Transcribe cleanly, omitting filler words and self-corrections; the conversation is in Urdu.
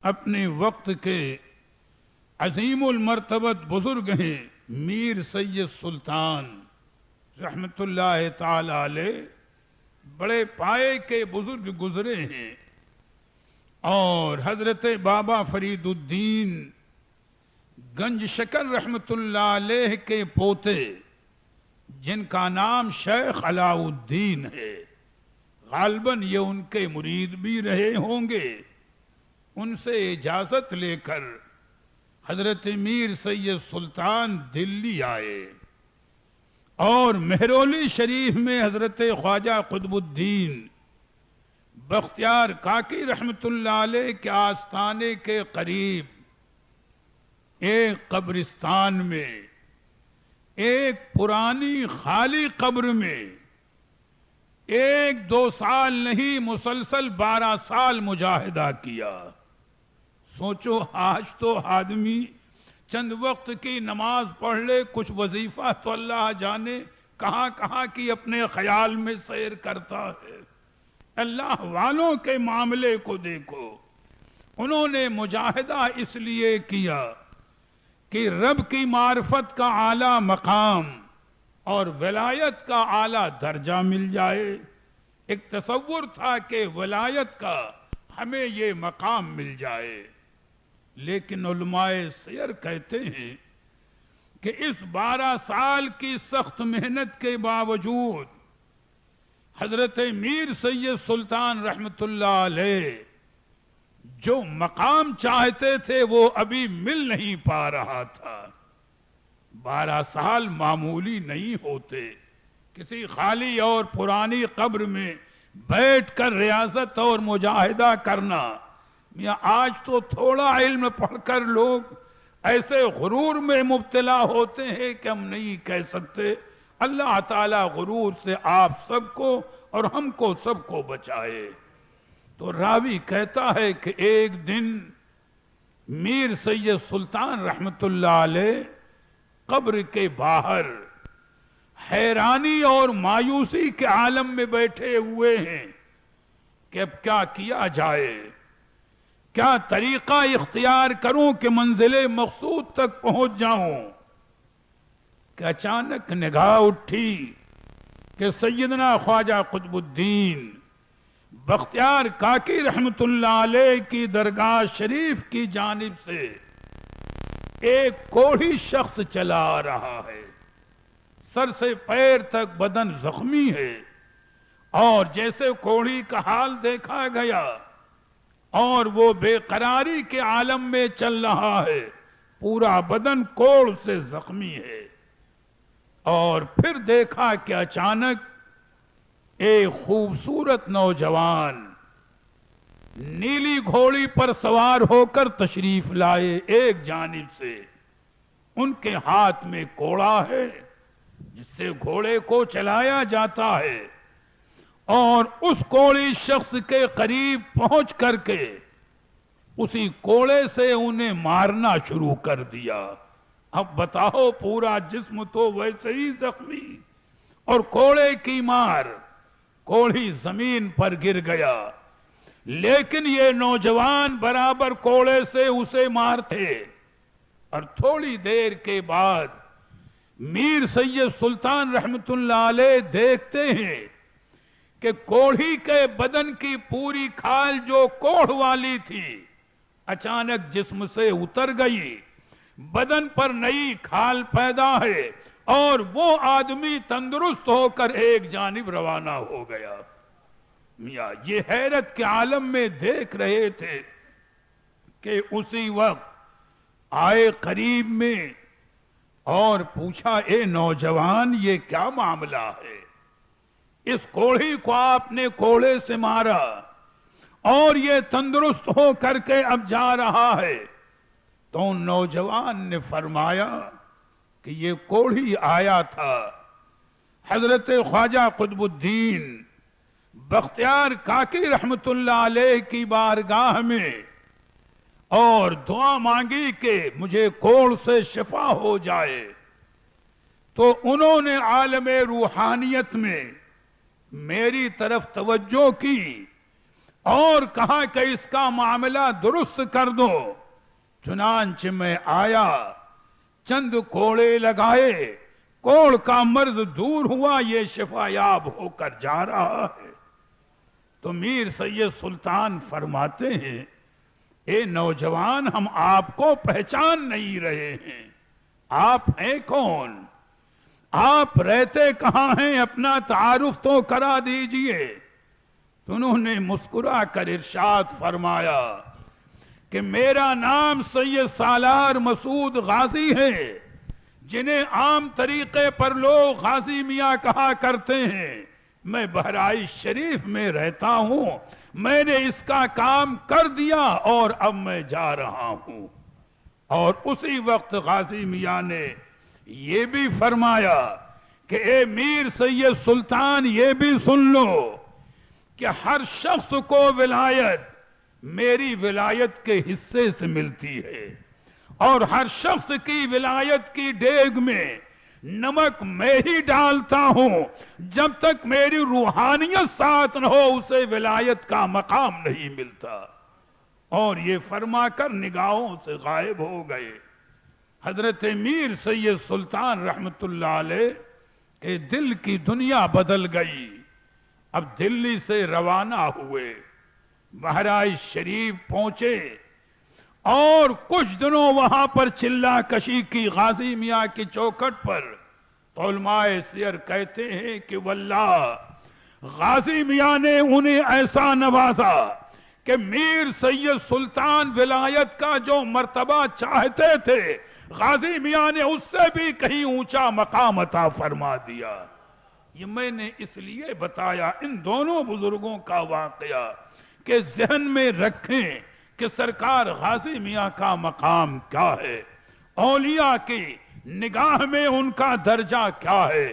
اپنے وقت کے عظیم المرتبت بزرگ ہیں میر سید سلطان رحمت اللہ تعالی علیہ، بڑے پائے کے بزرگ گزرے ہیں، اور حضرت بابا فرید الدین گنج شکر رحمت اللہ علیہ کے پوتے جن کا نام شیخ علاء الدین ہے، غالباً یہ ان کے مرید بھی رہے ہوں گے، ان سے اجازت لے کر حضرت میر سید سلطان دلی آئے اور مہرولی شریف میں حضرت خواجہ قطب الدین بختیار کاکی رحمت اللہ علیہ کے آستانے کے قریب ایک قبرستان میں، ایک پرانی خالی قبر میں 1-2 سال نہیں مسلسل 12 سال مجاہدہ کیا۔ سوچو آج تو آدمی چند وقت کی نماز پڑھ لے، کچھ وظیفہ تو اللہ جانے کہاں کہاں کی اپنے خیال میں سیر کرتا ہے۔ اللہ والوں کے معاملے کو دیکھو، انہوں نے مجاہدہ اس لیے کیا کہ رب کی معرفت کا اعلیٰ مقام اور ولایت کا اعلیٰ درجہ مل جائے۔ ایک تصور تھا کہ ولایت کا ہمیں یہ مقام مل جائے، لیکن علماء سیر کہتے ہیں کہ اس 12 سال کی سخت محنت کے باوجود حضرت میر سید سلطان رحمت اللہ علیہ جو مقام چاہتے تھے وہ ابھی مل نہیں پا رہا تھا۔ 12 سال معمولی نہیں ہوتے، کسی خالی اور پرانی قبر میں بیٹھ کر ریاضت اور مجاہدہ کرنا۔ آج تو تھوڑا علم پڑھ کر لوگ ایسے غرور میں مبتلا ہوتے ہیں کہ ہم نہیں کہہ سکتے۔ اللہ تعالیٰ غرور سے آپ سب کو اور ہم کو سب کو بچائے۔ تو راوی کہتا ہے کہ ایک دن میر سید سلطان رحمت اللہ علیہ قبر کے باہر حیرانی اور مایوسی کے عالم میں بیٹھے ہوئے ہیں کہ اب کیا کیا جائے، کیا طریقہ اختیار کروں کہ منزل مقصود تک پہنچ جاؤں، کہ اچانک نگاہ اٹھی کہ سیدنا خواجہ قطب الدین بختیار کاکی رحمت اللہ علیہ کی درگاہ شریف کی جانب سے ایک کوڑھی شخص چلا آ رہا ہے، سر سے پیر تک بدن زخمی ہے، اور جیسے کوڑھی کا حال دیکھا گیا اور وہ بے قراری کے عالم میں چل رہا ہے، پورا بدن کوڑ سے زخمی ہے۔ اور پھر دیکھا کہ اچانک ایک خوبصورت نوجوان نیلی گھوڑی پر سوار ہو کر تشریف لائے، ایک جانب سے ان کے ہاتھ میں کوڑا ہے جس سے گھوڑے کو چلایا جاتا ہے، اور اس کوڑی شخص کے قریب پہنچ کر کے اسی کوڑے سے انہیں مارنا شروع کر دیا۔ اب بتاؤ، پورا جسم تو ویسے ہی زخمی اور کوڑے کی مار، کوڑھی زمین پر گر گیا، لیکن یہ نوجوان برابر کوڑے سے اسے مارتے، اور تھوڑی دیر کے بعد میر سید سلطان رحمت اللہ علیہ دیکھتے ہیں کہ کوڑھی کے بدن کی پوری کھال جو کوڑھ والی تھی اچانک جسم سے اتر گئی، بدن پر نئی کھال پیدا ہے، اور وہ آدمی تندرست ہو کر ایک جانب روانہ ہو گیا۔ میاں یہ حیرت کے عالم میں دیکھ رہے تھے کہ اسی وقت آئے قریب میں اور پوچھا، اے نوجوان یہ کیا معاملہ ہے؟ اس کوڑھی کو آپ نے کوڑے سے مارا اور یہ تندرست ہو کر کے اب جا رہا ہے۔ تو نوجوان نے فرمایا کہ یہ کوڑھی آیا تھا حضرت خواجہ قطب الدین بختیار کاکی رحمت اللہ علیہ کی بارگاہ میں، اور دعا مانگی کہ مجھے کوڑ سے شفا ہو جائے، تو انہوں نے عالم روحانیت میں میری طرف توجہ کی اور کہا کہ اس کا معاملہ درست کر دو۔ چنانچہ میں آیا، چند کوڑے لگائے، کوڑ کا مرض دور ہوا، یہ شفا یاب ہو کر جا رہا ہے۔ تو میر سید سلطان فرماتے ہیں، اے نوجوان، ہم آپ کو پہچان نہیں رہے ہیں، آپ ہیں کون؟ آپ رہتے کہاں ہیں؟ اپنا تعارف تو کرا دیجئے۔ تو انہوں نے مسکرا کر ارشاد فرمایا کہ میرا نام سید سالار مسعود غازی ہے، جنہیں عام طریقے پر لوگ غازی میاں کہا کرتے ہیں۔ میں بہرائچ شریف میں رہتا ہوں، میں نے اس کا کام کر دیا اور اب میں جا رہا ہوں۔ اور اسی وقت غازی میاں نے یہ بھی فرمایا کہ اے میر سید سلطان، یہ بھی سن لو کہ ہر شخص کو ولایت میری ولایت کے حصے سے ملتی ہے، اور ہر شخص کی ولایت کی دیگ میں نمک میں ہی ڈالتا ہوں، جب تک میری روحانیت ساتھ نہ ہو اسے ولایت کا مقام نہیں ملتا۔ اور یہ فرما کر نگاہوں سے غائب ہو گئے۔ حضرت میر سید سلطان رحمت اللہ علیہ کے دل کی دنیا بدل گئی۔ اب دلی سے روانہ ہوئے، بہرائچ شریف پہنچے، اور کچھ دنوں وہاں پر چلہ کشی کی غازی میاں کی چوکھٹ پر۔ تو علماء سیر کہتے ہیں کہ واللہ غازی میاں نے انہیں ایسا نوازا کہ میر سید سلطان ولایت کا جو مرتبہ چاہتے تھے، غازی میاں نے اس سے بھی کہیں اونچا مقام عطا فرما دیا۔ یہ میں نے اس لیے بتایا ان دونوں بزرگوں کا واقعہ کہ ذہن میں رکھیں کہ سرکار غازی میاں کا مقام کیا ہے، اولیاء کی نگاہ میں ان کا درجہ کیا ہے۔